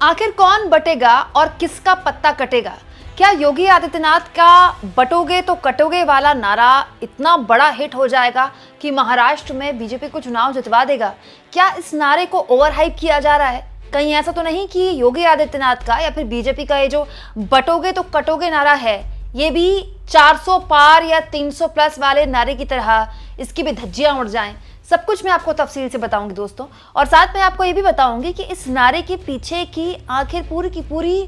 आखिर कौन बटेगा और किसका पत्ता कटेगा? क्या योगी आदित्यनाथ का बटोगे तो कटोगे वाला नारा इतना बड़ा हिट हो जाएगा कि महाराष्ट्र में बीजेपी को चुनाव जितवा देगा? क्या इस नारे को ओवर हाइप किया जा रहा है? कहीं ऐसा तो नहीं कि योगी आदित्यनाथ का या फिर बीजेपी का ये जो बटोगे तो कटोगे नारा है, ये भी 400 पार या 300 प्लस वाले नारे की तरह इसकी भी धज्जियां उड़ जाएं? सब कुछ मैं आपको तफसील से बताऊंगी दोस्तों, और साथ में आपको ये भी बताऊंगी कि इस नारे के पीछे की आखिर पूरी की पूरी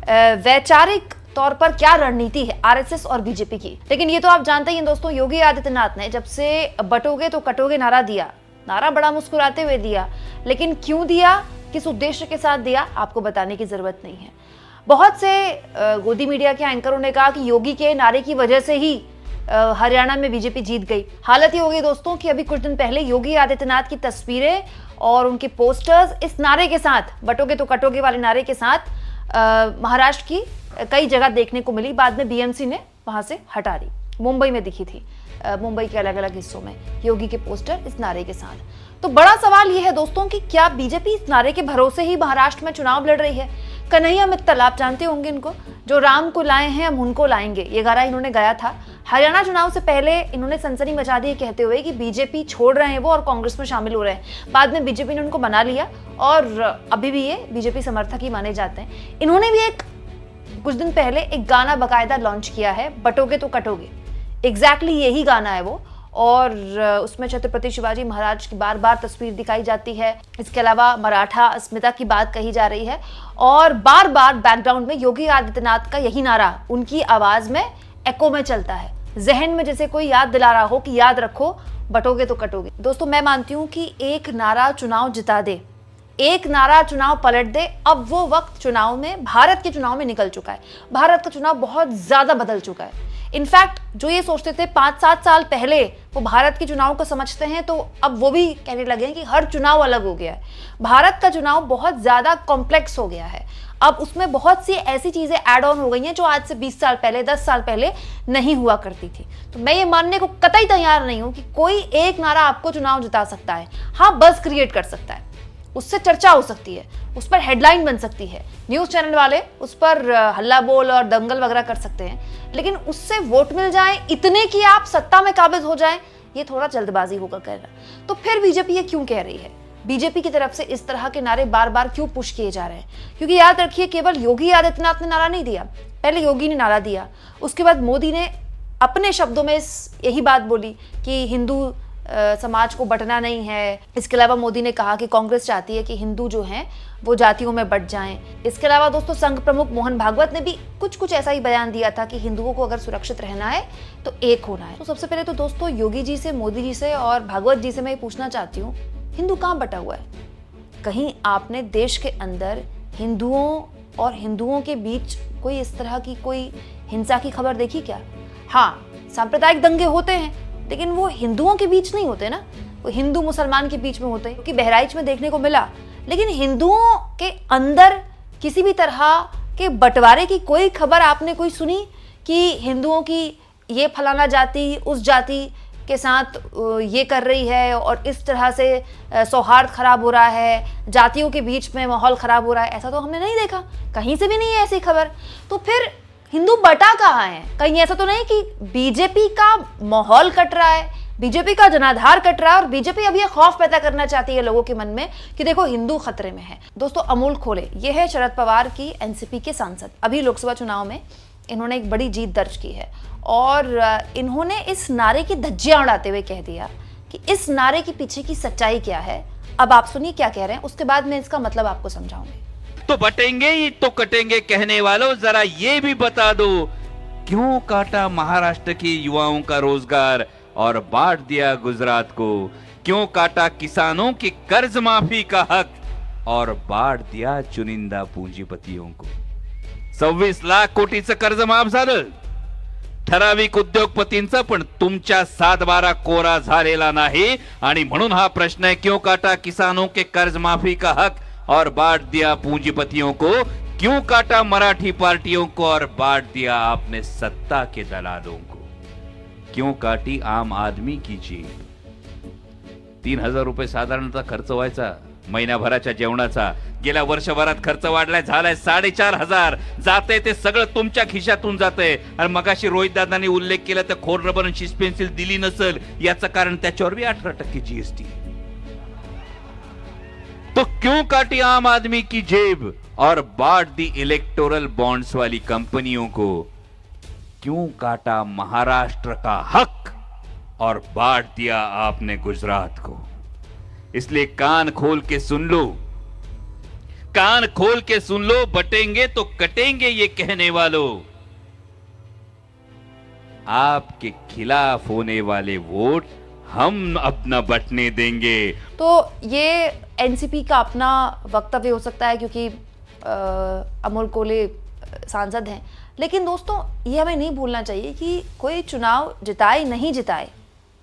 वैचारिक तौर पर क्या रणनीति है आरएसएस और बीजेपी की। लेकिन ये तो आप जानते ही हैं दोस्तों, योगी आदित्यनाथ ने जब से बटोगे तो कटोगे नारा दिया, नारा बड़ा मुस्कुराते हुए दिया, लेकिन क्यों दिया, किस उद्देश्य के साथ दिया, आपको बताने की जरूरत नहीं है। बहुत से गोदी मीडिया के एंकरों ने कहा कि योगी के नारे की वजह से ही हरियाणा में बीजेपी जीत गई। हालत ये हो गई दोस्तों कि अभी कुछ दिन पहले योगी आदित्यनाथ की तस्वीरें और उनके पोस्टर्स इस नारे के साथ, बटोगे तो कटोगे वाले नारे के साथ महाराष्ट्र की कई जगह देखने को मिली। बाद में बीएमसी ने वहां से हटा दी। मुंबई में दिखी थी, मुंबई के अलग अलग हिस्सों में योगी के पोस्टर इस नारे के साथ। तो बड़ा सवाल यह है दोस्तों कि क्या बीजेपी इस नारे के भरोसे ही महाराष्ट्र में चुनाव लड़ रही है? कन्हैया मित्तल, आप जानते होंगे इनको, जो राम को लाए हैं हम उनको लाएंगे, ये गाना इन्होंने गाया था। हरियाणा चुनाव से पहले इन्होंने सनसनी मचा दी कहते हुए कि बीजेपी छोड़ रहे हैं वो और कांग्रेस में शामिल हो रहे हैं। बाद में बीजेपी ने उनको बना लिया और अभी भी ये बीजेपी समर्थक ही माने जाते हैं। इन्होंने भी कुछ दिन पहले एक गाना बाकायदा लॉन्च किया है, बटोगे तो कटोगे। एग्जैक्टली यही गाना है वो, और उसमें छत्रपति शिवाजी महाराज की बार बार तस्वीर दिखाई जाती है। इसके अलावा मराठा अस्मिता की बात कही जा रही है और बार बार बैकग्राउंड में योगी आदित्यनाथ का यही नारा उनकी आवाज में एको में चलता है, जहन में जैसे कोई याद दिला रहा हो कि याद रखो बटोगे तो कटोगे। दोस्तों, मैं मानती हूँ कि एक नारा चुनाव जिता दे, एक नारा चुनाव पलट दे। अब वो वक्त चुनाव में, भारत के चुनाव में निकल चुका है। भारत का चुनाव बहुत ज्यादा बदल चुका है। इनफैक्ट जो ये सोचते थे 5-7 साल पहले वो भारत के चुनाव को समझते हैं, तो अब वो भी कहने लगे हैं कि हर चुनाव अलग हो गया है। भारत का चुनाव बहुत ज्यादा कॉम्प्लेक्स हो गया है। अब उसमें बहुत सी ऐसी चीजें ऐड ऑन हो गई हैं जो आज से 20 साल पहले, 10 साल पहले नहीं हुआ करती थी। तो मैं ये मानने को कतई तैयार नहीं हूं कि कोई एक नारा आपको चुनाव जिता सकता है। हाँ, बज़ क्रिएट कर सकता है, उससे चर्चा हो सकती है, उस पर हेडलाइन बन सकती है, न्यूज चैनल वाले उस पर हल्ला बोल और दंगल वगैरह कर सकते हैं, लेकिन उससे वोट मिल जाए इतने कि आप सत्ता में काबिज हो जाए, ये थोड़ा जल्दबाजी होगा कहना। तो फिर बीजेपी ये क्यों कह रही है? बीजेपी की तरफ से इस तरह के नारे बार बार क्यों पुश किए जा रहे हैं? क्योंकि याद रखिए, केवल योगी आदित्यनाथ ने नारा नहीं दिया, पहले योगी ने नारा दिया, उसके बाद मोदी ने अपने शब्दों में यही बात बोली कि हिंदू समाज को बंटना नहीं है। इसके अलावा मोदी ने कहा कि कांग्रेस चाहती है कि हिंदू जो हैं वो जातियों में बंट जाएं। इसके अलावा दोस्तों, संघ प्रमुख मोहन भागवत ने भी कुछ ऐसा ही बयान दिया था कि हिंदुओं को अगर सुरक्षित रहना है तो एक होना है। तो सबसे पहले तो दोस्तों, योगी जी से, मोदी जी से और भागवत जी से मैं ये पूछना चाहती हूँ, हिंदू कहाँ बटा हुआ है? कहीं आपने देश के अंदर हिंदुओं और हिंदुओं के बीच कोई इस तरह की कोई हिंसा की खबर देखी क्या? हाँ, सांप्रदायिक दंगे होते हैं, लेकिन वो हिंदुओं के बीच नहीं होते ना, वो हिंदू मुसलमान के बीच में होते हैं, क्योंकि बहराइच में देखने को मिला। लेकिन हिंदुओं के अंदर किसी भी तरह के बंटवारे की कोई खबर आपने कोई सुनी कि हिंदुओं की ये फलाना जाति उस जाति के साथ ये कर रही है और इस तरह से सौहार्द खराब हो रहा है, जातियों के बीच में माहौल खराब हो रहा है? ऐसा तो हमने नहीं देखा, कहीं से भी नहीं है ऐसी खबर। तो फिर हिंदू बटा कहाँ है? कहीं ऐसा तो नहीं कि बीजेपी का माहौल कट रहा है, बीजेपी का जनाधार कट रहा है और बीजेपी अब ये खौफ पैदा करना चाहती है लोगों के मन में कि देखो हिंदू खतरे में है। दोस्तों, अमोल खोले, ये है शरद पवार की एनसीपी के सांसद। अभी लोकसभा चुनाव में इन्होंने एक बड़ी जीत दर्ज की है और इन्होंने इस नारे की धज्जियां उड़ाते हुए कह दिया कि इस नारे के पीछे की सच्चाई क्या है। अब आप सुनिए क्या कह रहे हैं, उसके बाद मैं इसका मतलब आपको समझाऊंगी। तो बटेंगे ही तो कटेंगे कहने वालों, जरा ये भी बता दो, क्यों काटा महाराष्ट्र के युवाओं का रोजगार और बांट दिया गुजरात को? क्यों काटा किसानों की कर्ज माफी का हक और बांट दिया चुनिंदा पूंजीपतियों को? 26 लाख कोटीचं कर्ज माफ झालं, ठराविक उद्योगपतींचा, पण तुमच्या 7-12 कोरा झालेला नाही। आणि म्हणून हा प्रश्न है, क्यों काटा किसानों के कर्ज माफी का हक और बांट दिया पूंजीपतियों को? क्यों काटा मराठी पार्टियों को और बांट दिया आपने सत्ता के दलालों को? क्यों काटी आम आदमी की जेब? 3,000 रुपये साधारणतः खर्च व्हायचा, महिनाभराच्या जेवणाचा गेल्या वर्षभरात खर्च वाढलाय, झालाय 4,500. जाते ते सगळं तुमच्या खिशातून जातंय. आणि मगाशी रोहित दादांनी उल्लेख केला तर खोड रबर आणि शीस पेन्सिल दिली नसेल याचं कारण त्याच्यावर भी 18% जीएसटी. तो क्यों काटी आम आदमी की जेब और बांट दी इलेक्टोरल बॉन्ड्स वाली कंपनियों को? क्यों काटा महाराष्ट्र का हक और बांट दिया आपने गुजरात को? इसलिए कान खोल के सुन लो, कान खोल के सुन लो, बटेंगे तो कटेंगे ये कहने वालों. आपके खिलाफ होने वाले वोट हम अब न बटने देंगे. तो ये एनसीपी का अपना वक्तव्य हो सकता है क्योंकि अमोल कोले सांसद हैं, लेकिन दोस्तों ये हमें नहीं भूलना चाहिए कि कोई चुनाव जिताए नहीं जिताए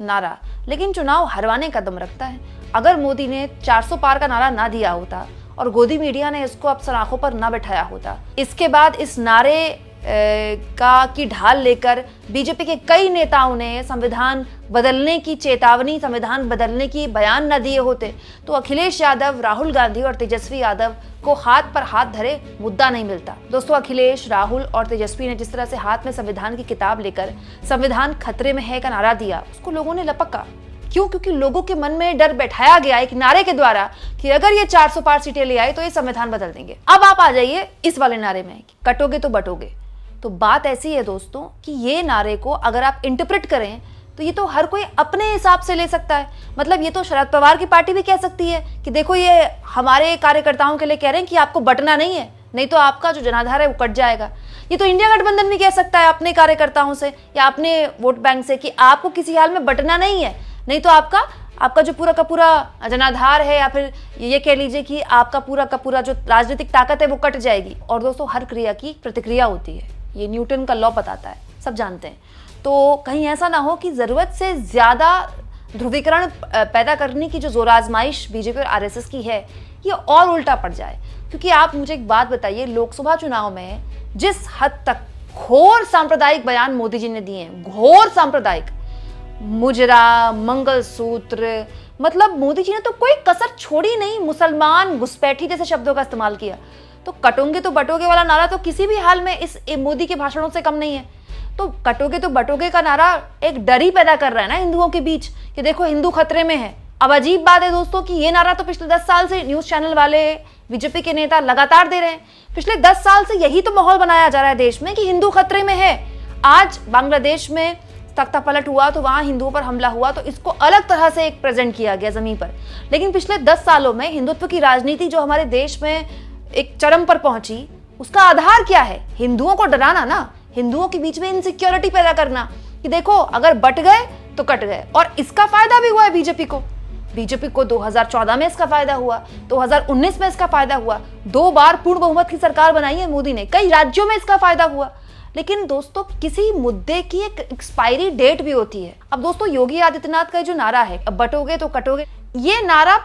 नारा, लेकिन चुनाव हरवाने का दम रखता है. अगर मोदी ने 400 पार का नारा ना दिया होता और गोदी मीडिया ने इसको अब सलाखों पर ना बैठाया होता, इसके बाद इस नारे की ढाल लेकर बीजेपी के कई नेताओं ने संविधान बदलने की चेतावनी, संविधान बदलने की बयान न दिए होते, तो अखिलेश यादव, राहुल गांधी और तेजस्वी यादव को हाथ पर हाथ धरे मुद्दा नहीं मिलता. दोस्तों अखिलेश, राहुल और तेजस्वी ने जिस तरह से हाथ में संविधान की किताब लेकर संविधान खतरे में है का नारा दिया, उसको लोगों ने लपका. क्यों? क्योंकि लोगों के मन में डर बैठाया गया एक नारे के द्वारा कि अगर ये 400 पार सीटें ले आए तो ये संविधान बदल देंगे. अब आप आ जाइए इस वाले नारे में, कटोगे तो बटोगे. तो बात ऐसी है दोस्तों कि ये नारे को अगर आप इंटरप्रेट करें तो ये तो हर कोई अपने हिसाब से ले सकता है. मतलब ये तो शरद पवार की पार्टी भी कह सकती है कि देखो ये हमारे कार्यकर्ताओं के लिए कह रहे हैं कि आपको बटना नहीं है, नहीं तो आपका जो जनाधार है वो कट जाएगा. ये तो इंडिया गठबंधन भी कह सकता है अपने कार्यकर्ताओं से या अपने वोट बैंक से कि आपको किसी हाल में बटना नहीं है, नहीं तो आपका जो पूरा का पूरा जनाधार है या फिर ये कह लीजिए कि आपका पूरा का पूरा जो राजनीतिक ताकत है वो कट जाएगी. और दोस्तों हर क्रिया की प्रतिक्रिया होती है, ये न्यूटन का लॉ बताता है, सब जानते हैं. तो कहीं ऐसा ना हो कि जरूरत से ज्यादा ध्रुवीकरण पैदा करने की जो जोर आजमाइश बीजेपी और आरएसएस की है ये और उल्टा पड़ जाए. क्योंकि आप मुझे एक बात बताइए, लोकसभा चुनाव में जिस हद तक घोर सांप्रदायिक बयान मोदी जी ने दिए हैं, घोर सांप्रदायिक, मुजरा, मंगलसूत्र, मतलब मोदी जी ने तो कोई कसर छोड़ी नहीं, मुसलमान, घुसपैठी जैसे शब्दों का इस्तेमाल किया. तो कटोगे तो बटोगे वाला नारा तो किसी भी हाल में इस मोदी के भाषणों से कम नहीं है. तो कटोगे तो बटोगे का नारा एक डर ही पैदा कर रहा है ना हिंदुओं के बीच कि देखो हिंदू खतरे में है. अब अजीब बात है दोस्तों कि ये नारा तो पिछले 10 साल से न्यूज चैनल वाले, बीजेपी के नेता लगातार दे रहे हैं. पिछले 10 साल से यही तो माहौल बनाया जा रहा है देश में कि हिंदू खतरे में है. आज बांग्लादेश में तख्ता पलट हुआ तो वहां हिंदुओं पर हमला हुआ तो इसको अलग तरह से एक प्रेजेंट किया गया जमीन पर. लेकिन पिछले 10 सालों में हिंदुत्व की राजनीति जो हमारे देश में एक चरम पर पहुंची, उसका आधार क्या है? हिंदुओं को डराना ना, हिंदुओं के बीच में इनसिक्योरिटी पैदा करना कि देखो अगर बट गए तो कट गए. और इसका फायदा भी हुआ है बीजेपी को 2014 में इसका फायदा हुआ, 2019 में इसका फायदा हुआ, 2 बार पूर्ण बहुमत की सरकार बनाई है मोदी ने, कई राज्यों में इसका फायदा हुआ. लेकिन दोस्तों किसी मुद्दे की एक एक्सपायरी डेट भी होती है. अब दोस्तों योगी आदित्यनाथ का जो नारा है, अब बटोगे तो कटोगे, ये नारा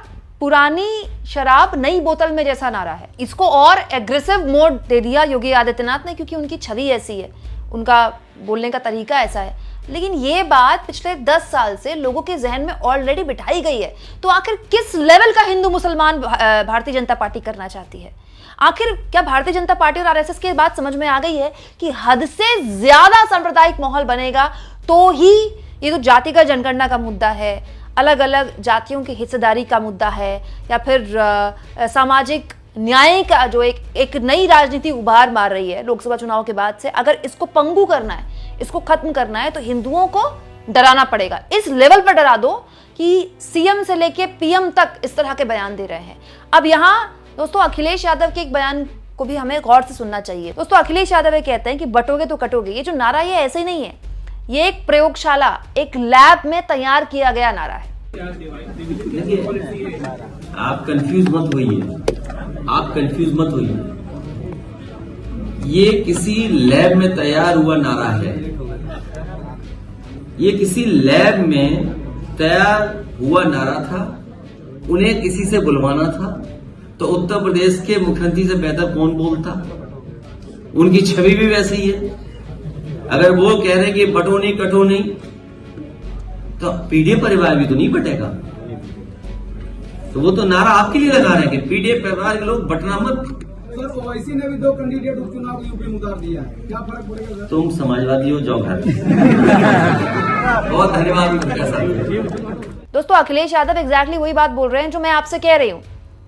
पुरानी शराब नई बोतल में जैसा नारा है. इसको और एग्रेसिव मोड दे दिया योगी आदित्यनाथ ने क्योंकि उनकी छवि ऐसी है, उनका बोलने का तरीका ऐसा है. लेकिन ये बात पिछले 10 साल से लोगों के जहन में ऑलरेडी बिठाई गई है. तो आखिर किस लेवल का हिंदू मुसलमान भारतीय जनता पार्टी करना चाहती है? आखिर क्या भारतीय जनता पार्टी और आरएसएस की बात समझ में आ गई है कि हद से ज्यादा सांप्रदायिक माहौल बनेगा तो ही ये जो जातिगत जनगणना का मुद्दा है, अलग अलग जातियों की हिस्सेदारी का मुद्दा है, या फिर सामाजिक न्याय का जो एक नई राजनीति उभार मार रही है लोकसभा चुनाव के बाद से, अगर इसको पंगु करना है, इसको खत्म करना है तो हिंदुओं को डराना पड़ेगा. इस लेवल पर डरा दो कि सीएम से लेके पीएम तक इस तरह के बयान दे रहे हैं. अब यहाँ दोस्तों अखिलेश यादव के एक बयान को भी हमें गौर से सुनना चाहिए. दोस्तों अखिलेश यादव ये कहते हैं कि बटोगे तो कटोगे. ये जो नारा ये ऐसे ही नहीं है, ये एक प्रयोगशाला, एक लैब में तैयार किया गया नारा है. आप कंफ्यूज मत होइए, ये किसी लैब में तैयार हुआ नारा है. ये किसी लैब में तैयार हुआ नारा था. उन्हें किसी से बुलवाना था तो उत्तर प्रदेश के मुख्यमंत्री से बेहतर कौन बोलता. उनकी छवि भी वैसी है. अगर वो कह रहे हैं कि बटो नहीं कटो नहीं, तो पीडीए परिवार भी तो नहीं बटेगा. तो वो तो नारा आपके लिए लगा रहे हैं कि पीडीएफ परिवार के लोग बटना मत। सर ओवैसी ने भी 2 कैंडिडेट उपचुनाव यूपी में उतार दिया है, क्या फर्क पड़ेगा सर? तुम समाजवादी हो, जाओ घर। बहुत धन्यवाद कैसा। दोस्तों अखिलेश यादव एग्जैक्टली वही बात बोल रहे हैं जो मैं आपसे कह रही हूं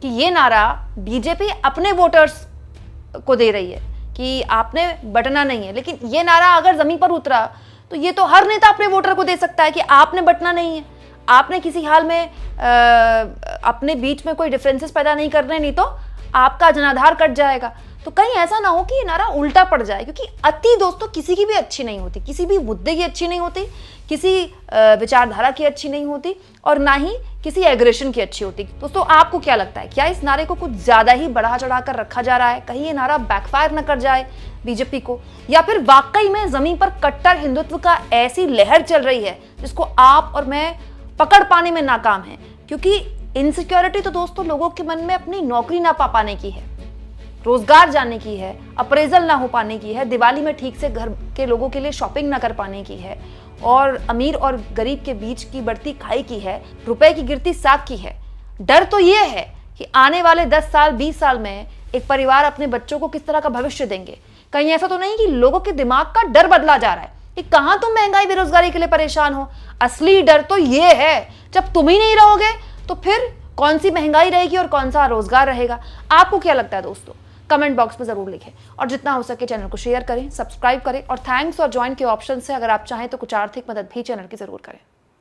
कि ये नारा बीजेपी अपने वोटर्स को दे रही है कि आपने बटना नहीं है, लेकिन ये नारा अगर जमीन पर उतरा तो ये तो हर नेता अपने वोटर को दे सकता है कि आपने बटना नहीं है, आपने किसी हाल में अपने बीच में कोई डिफरेंसेस पैदा नहीं करने, नहीं तो आपका जनाधार कट जाएगा। तो कहीं ऐसा ना हो कि ये नारा उल्टा पड़ जाए, क्योंकि अति दोस्तों किसी की भी अच्छी नहीं होती, किसी भी मुद्दे की अच्छी नहीं होती, किसी विचारधारा की अच्छी नहीं होती, और ना ही किसी एग्रेशन की अच्छी होती। दोस्तों आपको क्या लगता है, क्या इस नारे को कुछ ज्यादा ही बढ़ा चढ़ा कर रखा जा रहा है? कहीं ये नारा बैकफायर न कर जाए बीजेपी को, या फिर वाकई में जमीन पर कट्टर हिंदुत्व का ऐसी लहर चल रही है जिसको आप और मैं पकड़ पाने में नाकाम है? क्योंकि इनसिक्योरिटी तो दोस्तों लोगों के मन में अपनी नौकरी ना पा पाने की है, रोजगार जाने की है, अप्रेजल ना हो पाने की है, दिवाली में ठीक से घर के लोगों के लिए शॉपिंग ना कर पाने की है, और अमीर और गरीब के बीच की बढ़ती खाई की है, रुपए की गिरती साख की है। डर तो ये है कि आने वाले 10 साल 20 साल में एक परिवार अपने बच्चों को किस तरह का भविष्य देंगे। कहीं ऐसा तो नहीं कि लोगों के दिमाग का डर बदला जा रहा है कि कहां तुम महंगाई बेरोजगारी के लिए परेशान हो? असली डर तो ये है, जब तुम ही नहीं रहोगे तो फिर कौन सी महंगाई रहेगी और कौन सा रोजगार रहेगा? आपको क्या लगता है दोस्तों? कमेंट बॉक्स में जरूर लिखें, और जितना हो सके चैनल को शेयर करें, सब्सक्राइब करें, और थैंक्स और ज्वाइन के ऑप्शन से अगर आप चाहें तो कुछ आर्थिक मदद भी चैनल की जरूर करें।